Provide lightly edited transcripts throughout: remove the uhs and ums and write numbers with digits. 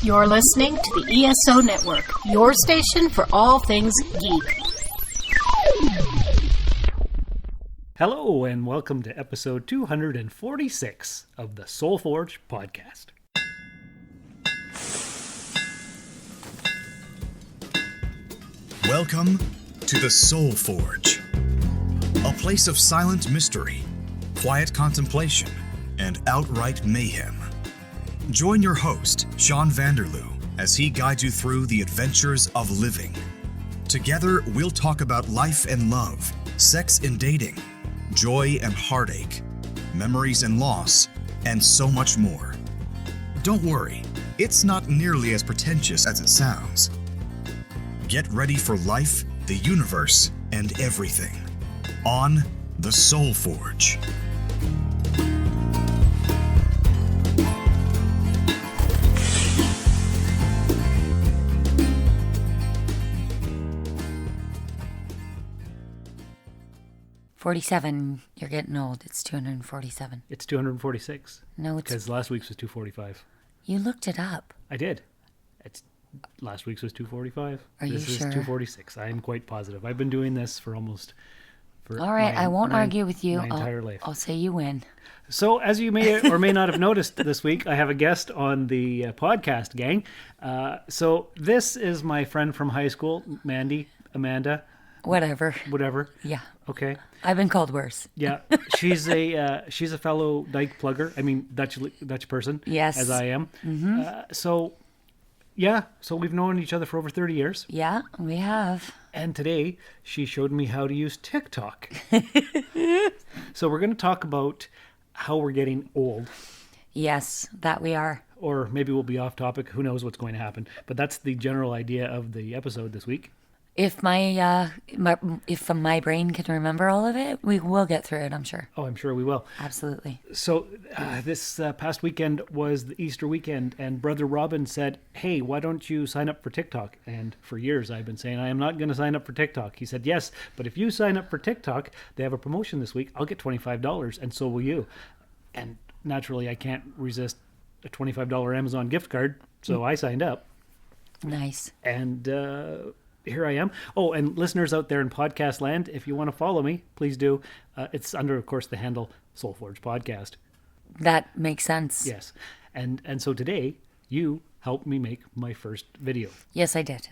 You're listening to the ESO Network, your station for all things geek. Hello and welcome to episode 246 of the Soul Forge podcast. Welcome to the Soul Forge, a place of silent mystery, quiet contemplation, and outright mayhem. Join your host, Sean Vanderloo, as he guides you through the adventures of living. Together, we'll talk about life and love, sex and dating, joy and heartache, memories and loss, and so much more. Don't worry, it's not nearly as pretentious as it sounds. Get ready for life, the universe, and everything on the Soul Forge. $47. You're getting old. It's 247. It's 246. No, it's... Because last week's was 245. You looked it up. I did. Last week's was 245. Are you This is sure? 246. I am quite positive. I've been doing this for All right, I won't argue with you. My entire life. I'll say you win. So, as you may or may not have noticed this week, I have a guest on the podcast gang. So, this is my friend from high school, Amanda. Whatever. Yeah. Okay. I've been called worse. Yeah, she's a fellow dyke plugger. I mean, Dutch person. Yes. As I am. Mm-hmm. So we've known each other for over 30 years. Yeah, we have. And today she showed me how to use TikTok. So we're going to talk about how we're getting old. Yes, that we are. Or maybe we'll be off topic. Who knows what's going to happen? But that's the general idea of the episode this week. If my brain can remember all of it, we will get through it, I'm sure. Oh, I'm sure we will. Absolutely. So this past weekend was the Easter weekend, and Brother Robin said, hey, why don't you sign up for TikTok? And for years I've been saying, I am not going to sign up for TikTok. He said, yes, but if you sign up for TikTok, they have a promotion this week. I'll get $25, and so will you. And naturally, I can't resist a $25 Amazon gift card, so I signed up. Nice. And... here I am. Oh, and listeners out there in podcast land, if you want to follow me, please do. It's under, of course, the handle Soul Forge Podcast. That makes sense. Yes. And so today, you helped me make my first video. Yes, I did.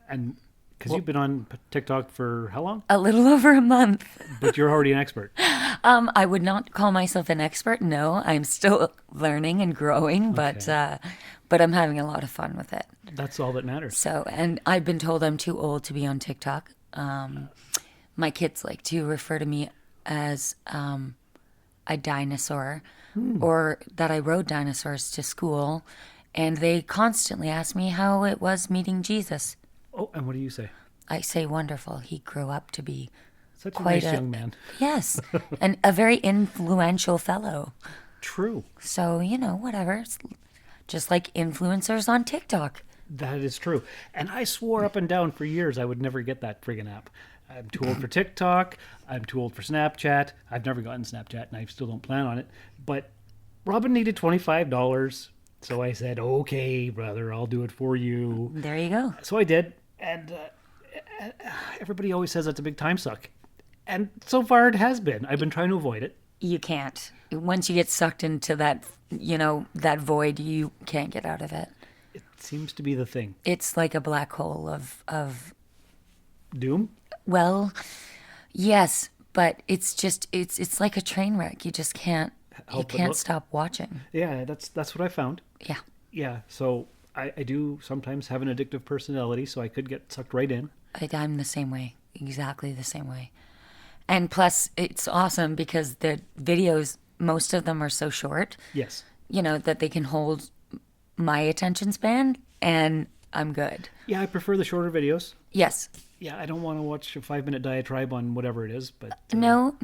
And because you've been on TikTok for how long? A little over a month. But you're already an expert. I would not call myself an expert. No, I'm still learning and growing, Okay. but I'm having a lot of fun with it. That's all that matters. So, and I've been told I'm too old to be on TikTok. My kids like to refer to me as a dinosaur, or that I rode dinosaurs to school, and they constantly ask me how it was meeting Jesus. Oh, and what do you say? I say wonderful. He grew up to be Such quite a nice young man. Yes, and a very influential fellow. True. So, whatever. It's just like influencers on TikTok. That is true. And I swore up and down for years I would never get that friggin' app. I'm too old for TikTok. I'm too old for Snapchat. I've never gotten Snapchat, and I still don't plan on it. But Robin needed $25, so I said, okay, brother, I'll do it for you. There you go. So I did, and everybody always says that's a big time suck. And so far it has been. I've been trying to avoid it. You can't. Once you get sucked into that, that void, you can't get out of it. It seems to be the thing. It's like a black hole of Doom? well, yes, but it's like a train wreck. You just can't stop watching. Yeah, that's what I found. Yeah. Yeah, so I do sometimes have an addictive personality, so I could get sucked right in. I'm the same way. Exactly the same way. And plus, it's awesome because the videos, most of them are so short. Yes. That they can hold my attention span, and I'm good. Yeah, I prefer the shorter videos. Yes. Yeah, I don't want to watch a 5-minute diatribe on whatever it is, but... No,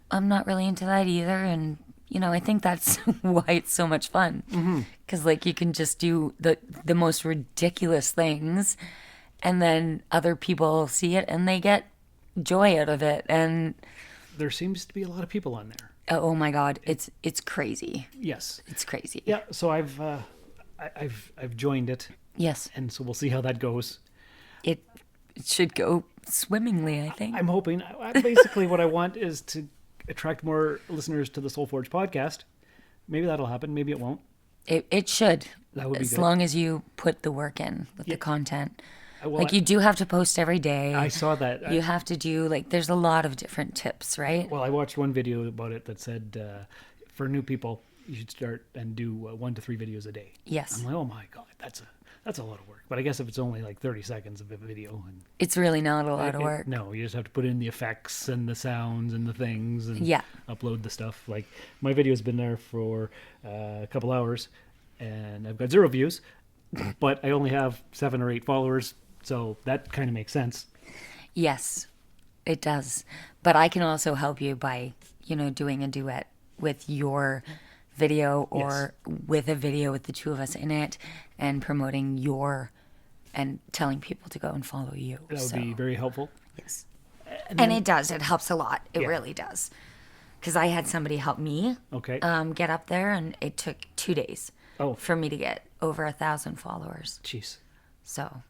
I'm not really into that either, and, I think that's why it's so much fun. Because, you can just do the most ridiculous things, and then other people see it, and they get joy out of it, and... There seems to be a lot of people on there. Oh my God, it's crazy. Yes. It's crazy. Yeah, so I've I've joined it, Yes. and so we'll see how that goes. It should go swimmingly, I think. I'm hoping. Basically, what I want is to attract more listeners to the Soul Forge podcast. Maybe that'll happen. Maybe it won't. It should. That would be as good. long as you put the work in with the content. Well, You do have to post every day. I saw that. You have to do, there's a lot of different tips, right? Well, I watched one video about it that said for new people, you should start and do 1 to 3 videos a day. Yes. I'm like, oh my God, that's a lot of work. But I guess if it's only 30 seconds of a video, and It's really not a lot of work. no, you just have to put in the effects and the sounds and the things and Yeah. upload the stuff. Like my video's been there for a couple hours, and I've got 0 views, but I only have 7 or 8 followers, so that kind of makes sense. Yes, it does. But I can also help you by, doing a duet with your video or with a video with the two of us in it and promoting and telling people to go and follow you. That would be very helpful. Yes. And it does. It helps a lot. It Yeah. really does. Because I had somebody help me Okay. get up there, and it took 2 days Oh. for me to get over 1,000 followers. Jeez. So,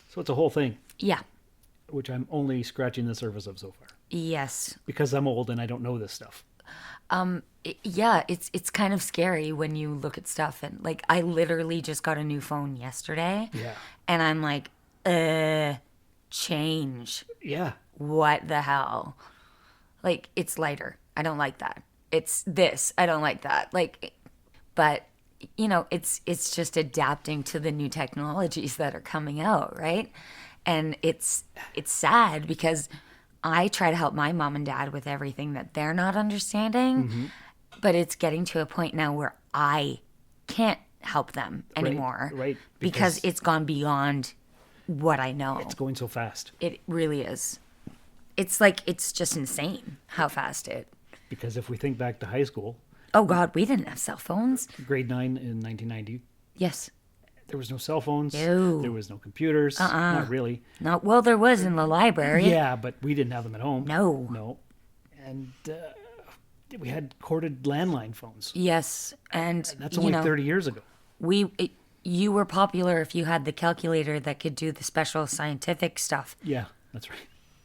So it's a whole thing, yeah. which I'm only scratching the surface of so far Yes. because I'm old and I don't know this stuff. Yeah, it's kind of scary when you look at stuff, and I literally just got a new phone yesterday. Yeah. And I'm like, change. Yeah. What the hell? It's lighter. I don't like that. It's this. I don't like that. But it's just adapting to the new technologies that are coming out, right? And it's sad because I try to help my mom and dad with everything that they're not understanding, but it's getting to a point now where I can't help them anymore, right, because because it's gone beyond what I know. It's going so fast. It really is. It's it's just insane how fast it. Because if we think back to high school, Oh God, we didn't have cell phones. grade 9 in 1990, Yes. there was no cell phones. No. There was no computers. Not really. No, well, there was in the library. Yeah, but we didn't have them at home. No. No. And we had corded landline phones. Yes, and That's only 30 years ago. you were popular if you had the calculator that could do the special scientific stuff. Yeah, that's right.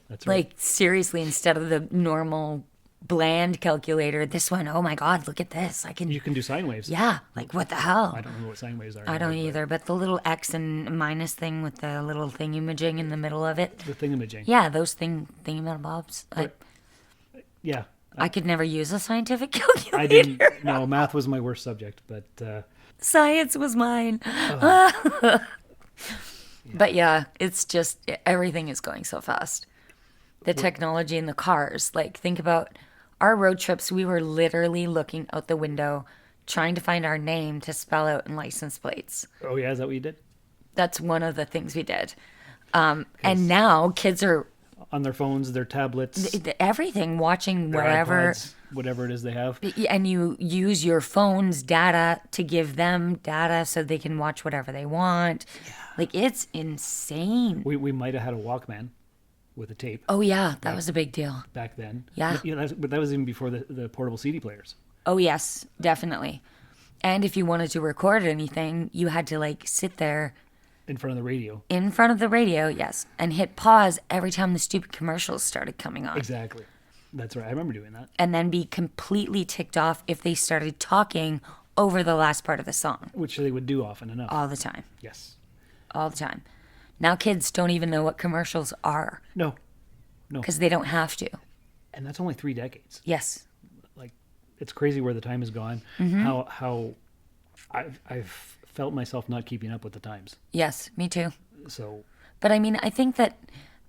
That's right. Seriously, instead of the normal bland calculator, this one, oh my God, look at this. I can, You can do sine waves. yeah, what the hell? I don't know what sine waves are. I don't anymore, either, but the little X and minus thing with the little thingamajig in the middle of it. but The thingamajig. Yeah, those thingamabobs. Yeah. I could never use a scientific calculator. I didn't. No, math was my worst subject, but Science was mine. But yeah, it's just everything is going so fast. The technology in the cars. Think about our road trips. We were literally looking out the window, trying to find our name to spell out in license plates. oh yeah, is that what you did? That's one of the things we did. And now kids are On their phones, their tablets, everything, watching their wherever. iPods, whatever it is they have. And you use your phone's data to give them data so they can watch whatever they want. It's insane. We might have had a Walkman with a tape Oh, yeah, that was a big deal. back then. Yeah. But that was even before the portable CD players. Oh, yes, definitely. And if you wanted to record anything, you had to sit there In front of the radio. in front of the radio, yes, and hit pause every time the stupid commercials started coming on. Exactly. That's right. I remember doing that. And then be completely ticked off if they started talking over the last part of the song Which they would do often enough. all the time. Yes. All the time. Now kids don't even know what commercials are No. because they don't have to. And that's only 3 decades. Yes. It's crazy where the time has gone. Mm-hmm. How I've felt myself not keeping up with the times. Yes, me too. So But I mean, I think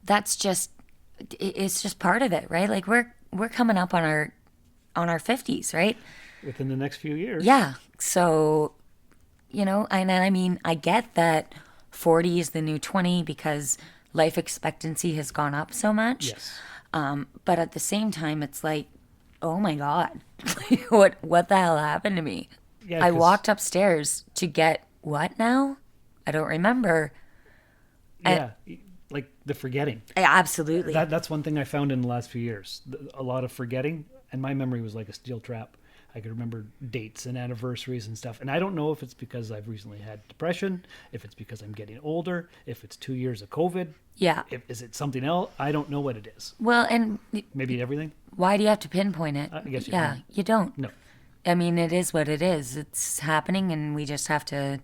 that's just, it's just part of it, right? We're coming up on our 50s, right? within the next few years. Yeah. So, and I mean, I get that 40 is the new 20 because life expectancy has gone up so much. Yes. But at the same time, it's oh my God, what the hell happened to me? Yeah, I 'cause- walked upstairs to get what now? I don't remember. Yeah. Like the forgetting. Absolutely. That's one thing I found in the last few years. A lot of forgetting, and my memory was like a steel trap. I can remember dates and anniversaries and stuff. And I don't know if it's because I've recently had depression, if it's because I'm getting older, if it's 2 years of COVID. Yeah. Is it something else? I don't know what it is. Well, and Maybe everything? why do you have to pinpoint it? I guess you Yeah, don't. you don't. No. I mean, it is what it is. It's happening, and we just have to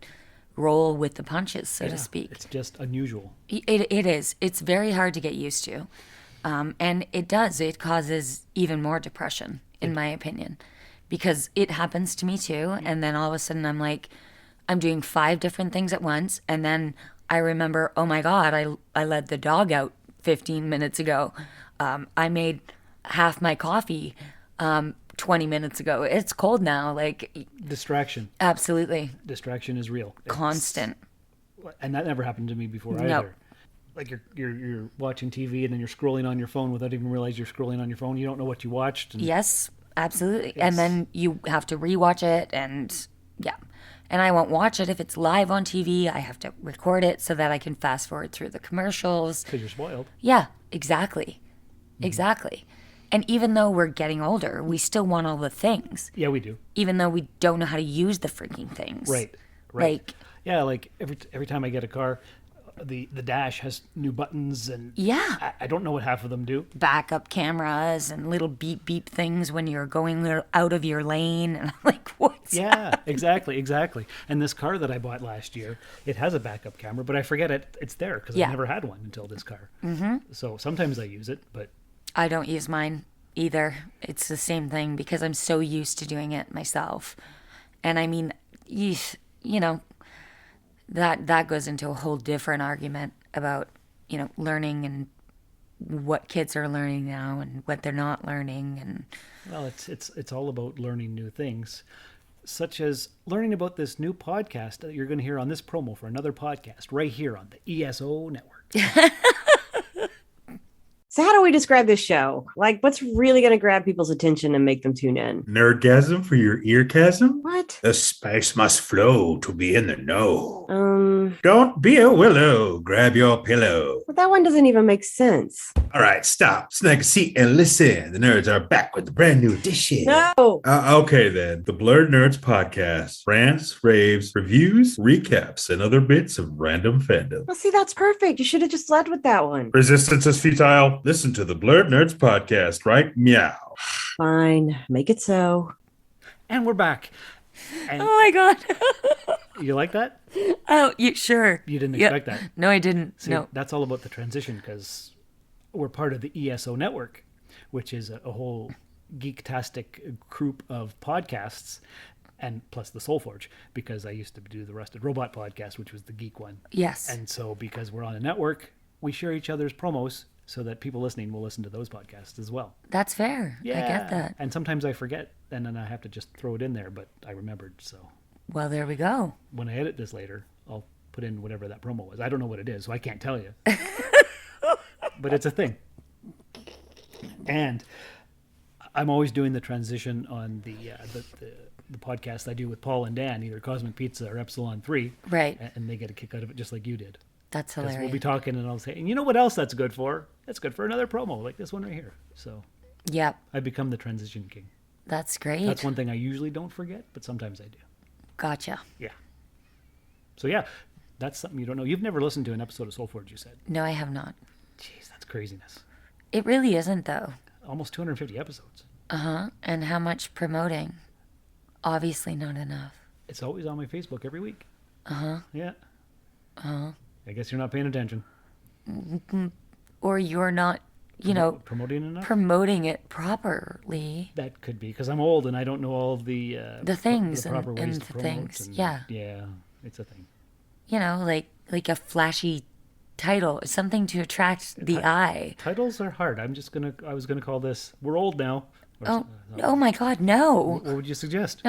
roll with the punches, so to Yeah, speak. It's just unusual. It is. It's very hard to get used to. And it does. It causes even more depression, in my opinion, because it happens to me too. And then all of a sudden I'm like, I'm doing 5 different things at once. And then I remember, oh my God, I let the dog out 15 minutes ago. I made half my coffee 20 minutes ago. It's cold now. Like, Distraction. absolutely. Distraction is real. Constant. And that never happened to me before either. Nope. Like you're watching TV and then you're scrolling on your phone without even realizing you're scrolling on your phone. You don't know what you watched. And Yes, absolutely. And then you have to rewatch it, and yeah. And I won't watch it if it's live on TV. I have to record it so that I can fast forward through the commercials. because you're spoiled. Yeah, exactly. Mm-hmm. Exactly. And even though we're getting older, we still want all the things, Yeah, we do. even though we don't know how to use the freaking things. Right. Like, Yeah, like every time I get a car, the dash has new buttons and yeah, I don't know what half of them do. backup cameras and little beep beep things when you're going out of your lane. And I'm like, what's Yeah, exactly. And this car that I bought last year, it has a backup camera, but I forget it's there because Yeah. I never had one until this car. Mm-hmm. So sometimes I use it, but I don't use mine either. It's the same thing because I'm so used to doing it myself. And I mean, you know, that goes into a whole different argument about, learning and what kids are learning now and what they're not learning. And well, it's all about learning new things, such as learning about this new podcast that you're going to hear on this promo for another podcast right here on the ESO network. So how do we describe this show? Like, what's really going to grab people's attention and make them tune in? Nerdgasm for your eargasm? What? The spice must flow to be in the know. Don't be a willow. Grab your pillow. But that one doesn't even make sense. All right, stop. Snag a seat and listen. The nerds are back with a brand new edition. No. Okay, then. The Blurred Nerds Podcast. Rants, raves, reviews, recaps, and other bits of random fandom. Well, see, that's perfect. You should have just led with that one. Resistance is futile. Listen to the Blurred Nerds Podcast, right? Meow. Fine. Make it so. And we're back. And oh my God. you like that? Oh, sure. You didn't Yeah. expect that. No, I didn't. See, No. that's all about the transition because we're part of the ESO network, which is a whole geek-tastic group of podcasts, and plus the Soul Forge, because I used to do the Rusted Robot podcast, which was the geek one. Yes. And so because we're on a network, we share each other's promos so that people listening will listen to those podcasts as well. That's fair. I get that. And sometimes I forget, and then I have to just throw it in there, but I remembered. So Well, there we go. when I edit this later, I'll put in whatever that promo was. I don't know what it is, so I can't tell you. But it's a thing. And I'm always doing the transition on the podcast I do with Paul and Dan, either Cosmic Pizza or Epsilon 3. Right. And they get a kick out of it just like you did. That's Because hilarious. we'll be talking and I'll say, and you know what else that's good for? That's good for another promo, like this one right here. So Yep. I've become the transition king. That's great. That's one thing I usually don't forget, but sometimes I do. Gotcha. Yeah. So yeah, that's something you don't know. You've never listened to an episode of Soul Forge, you said. No, I have not. Jeez, that's craziness. It really isn't, though. Almost 250 episodes. And how much promoting? Obviously not enough. It's always on my Facebook every week. Yeah. I guess you're not paying attention. Or you're not, Promoting enough? promoting it properly. That could be, because I'm old and I don't know all the things the proper and ways the to promote. things, And, yeah. Yeah, it's a thing. Like a flashy title, something to attract the eye. Titles are hard. I was gonna call this "We're Old Now." Or Oh my God, no. What would you suggest?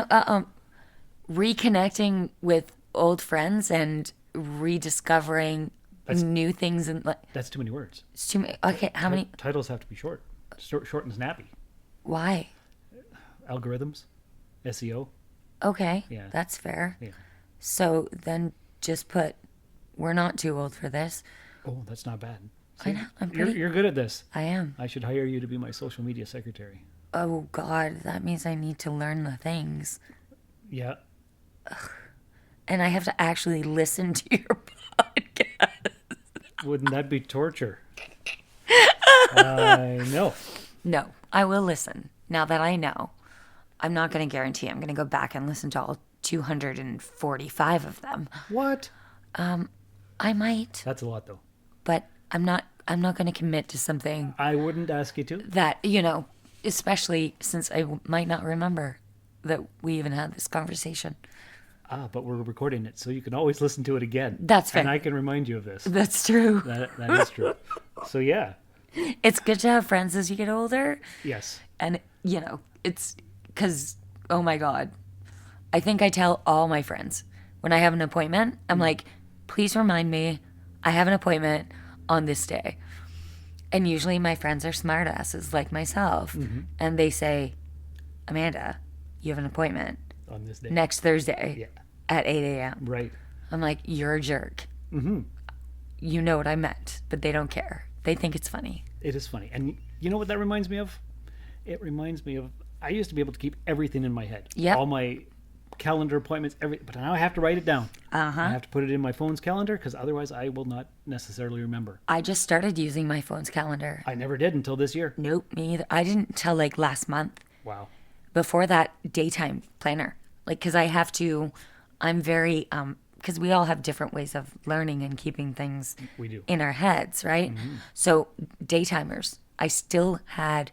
Reconnecting with old friends and rediscovering new things and That's too many words. it's too many. Okay, how many? Titles have to be short and snappy. Why? Algorithms, SEO. Okay, Yeah. that's fair. Yeah. So then just put, we're not too old for this. Oh, that's not bad. I know, I'm You're pretty- good at this. I am. I should hire you to be my social media secretary. Oh God, that means I need to learn the things. Yeah. And I have to actually listen to your podcast. Wouldn't that be torture? I know. No, I will listen. Now that I know, I'm not going to guarantee I'm going to go back and listen to all 245 of them. What? I might, That's a lot, though. but I'm not going to commit to something I wouldn't ask you to. that, especially since I might not remember that we even had this conversation. But we're recording it, so you can always listen to it again. That's fair. And I can remind you of this. That's true. That is true. So, yeah. It's good to have friends as you get older. Yes. And, it's because, oh my God, I think I tell all my friends when I have an appointment, I'm like, please remind me I have an appointment on this day. And usually my friends are smartasses like myself. And they say, Amanda, you have an appointment On this day. next Thursday Yeah. at 8 a.m. Right. I'm like, you're a jerk. You know what I meant, but they don't care. They think it's funny. It is funny. And you know what that reminds me of? It reminds me of, I used to be able to keep everything in my head. Yep. All my calendar appointments, but now I have to write it down. I have to put it in my phone's calendar because otherwise I will not necessarily remember. I just started using my phone's calendar. I never did until this year. Nope, me either. I didn't until like last month. Wow. Before that, daytime planner. Like, because I'm very, because we all have different ways of learning and keeping things We do. in our heads, right? So, daytimers. I still had,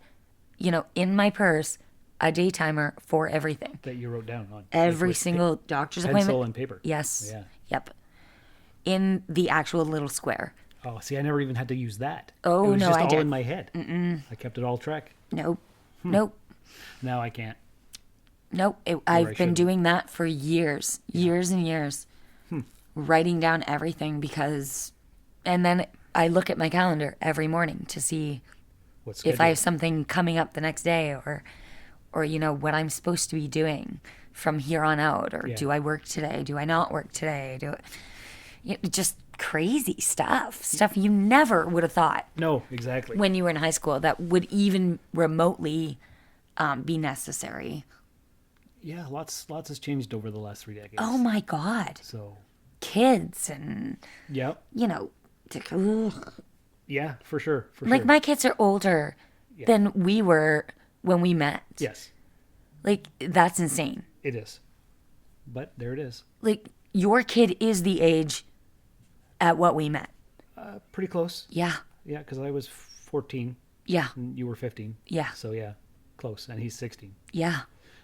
in my purse, a daytimer for everything. That you wrote down on. Every with single doctor's pencil appointment. and paper. Yes. Yeah. Yep. In the actual little square. Oh, see, I never even had to use that. Oh, it was no, just I all did. in my head. I kept it all track. Nope. Nope. Now I can't. Nope. I I've been shouldn't. doing that for years and years. Writing down everything because, and then I look at my calendar every morning to see What's if I have something coming up the next day or what I'm supposed to be doing from here on out, or Yeah. do I work today? Do I not work today? Just crazy stuff you never would have thought No, exactly. when you were in high school that would even remotely be necessary. Yeah, lots has changed over the last 3 decades. Oh my God. So, Kids and, yeah. ugh. Yeah, for sure. Like my kids are older than we were when we met. Yes, Like, that's insane. it is. But there it is. Like, your kid is the age at what we met. Pretty close. Yeah. Yeah, because I was 14 Yeah. and you were 15. Yeah. So, yeah, close. And he's 16. Yeah.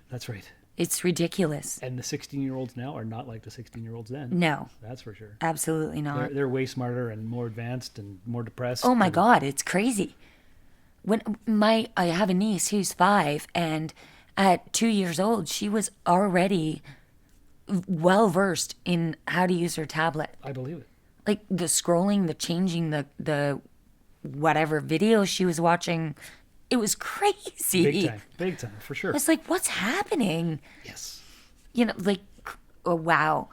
That's right. It's ridiculous. And the 16-year-olds now are not like the 16-year-olds then. No, That's for sure. absolutely not. They're way smarter and more advanced and more depressed. Oh my and- God, it's crazy. When I have a niece who's 5, and at 2 years old, she was already well versed in how to use her tablet. I believe it. Like the scrolling, the changing, the whatever videos she was watching, it was crazy. Big time, for sure. It's like, what's happening? Yes. Like, oh, wow.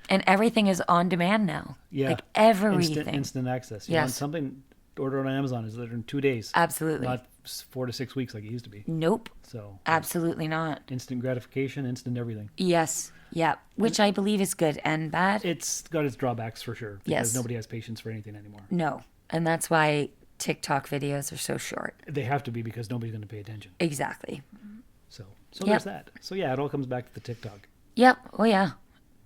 And everything is on demand now. Yeah. Like everything. Instant access. You want Yes. something ordered on Amazon is in 2 days. Absolutely. Not 4 to 6 weeks like it used to be. Nope. So Absolutely not. instant gratification, instant everything. Yes. Yeah. Which I believe is good and bad. It's got its drawbacks for sure. Because Yes. nobody has patience for anything anymore. No. And that's why TikTok videos are so short. They have to be because nobody's going to pay attention. Exactly. So Yep. there's that. So yeah, it all comes back to the TikTok. Yep. Oh, yeah.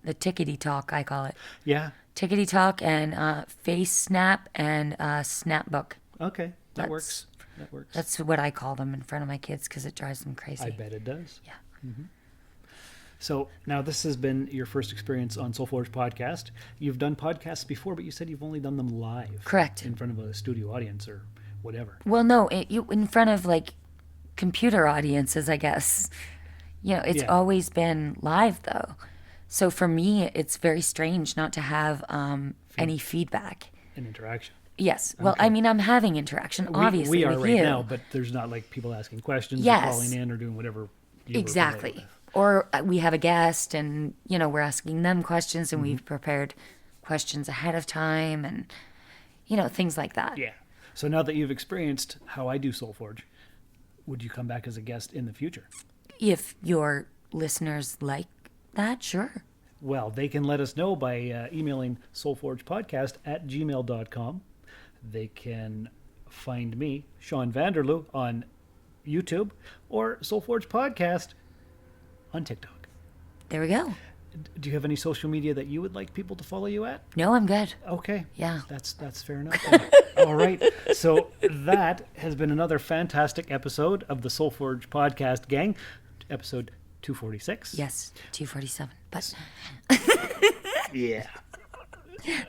The tickety talk, I call it. Yeah. Tickety talk and Face Snap and Snapbook. Okay. That That's- works. That works. That's what I call them in front of my kids because it drives them crazy. I bet it does. Yeah. So now this has been your first experience on Soul Forge podcast. You've done podcasts before, but you said you've only done them live. Correct. In front of a studio audience or whatever. Well, no, in front of like computer audiences, I guess. It's Yeah. always been live though. So for me, it's very strange not to have any feedback. An interaction. Yes. Well, I mean, I'm having interaction, obviously, we are with right you. now, but there's not like people asking questions Yes. or calling in or doing whatever. You were Exactly. familiar with. Or we have a guest and, we're asking them questions Mm-hmm. and we've prepared questions ahead of time and, things like that. Yeah. So now that you've experienced how I do Soul Forge, would you come back as a guest in the future? If your listeners like that, sure. Well, they can let us know by emailing soulforgepodcast@gmail.com. They can find me, Sean Vanderloo, on YouTube or Soulforge Podcast on TikTok. There we go. Do you have any social media that you would like people to follow you at? No, I'm good. Okay. Yeah. That's fair enough. All right. So that has been another fantastic episode of the Soulforge Podcast gang, episode 246. Yes, 247. But Yeah.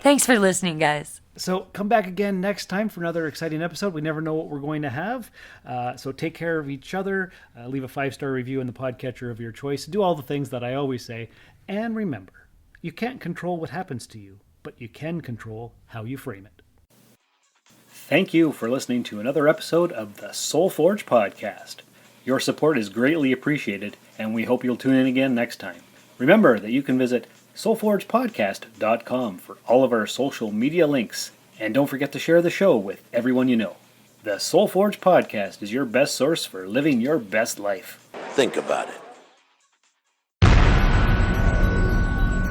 thanks for listening, guys. So come back again next time for another exciting episode. We never know what we're going to have. So take care of each other. Leave a 5-star review in the podcatcher of your choice. Do all the things that I always say. And remember, you can't control what happens to you, but you can control how you frame it. Thank you for listening to another episode of the Soulforge Podcast. Your support is greatly appreciated, and we hope you'll tune in again next time. Remember that you can visit soulforgepodcast.com for all of our social media links. And don't forget to share the show with everyone you know. The Soulforge Podcast is your best source for living your best life. Think about it.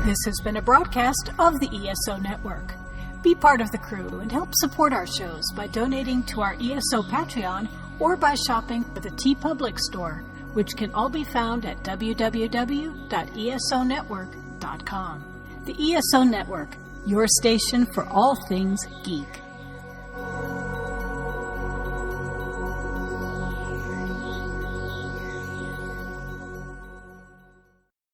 This has been a broadcast of the ESO Network. Be part of the crew and help support our shows by donating to our ESO Patreon or by shopping at the TeePublic store, which can all be found at www.esonetwork.com. The ESO Network, your station for all things geek.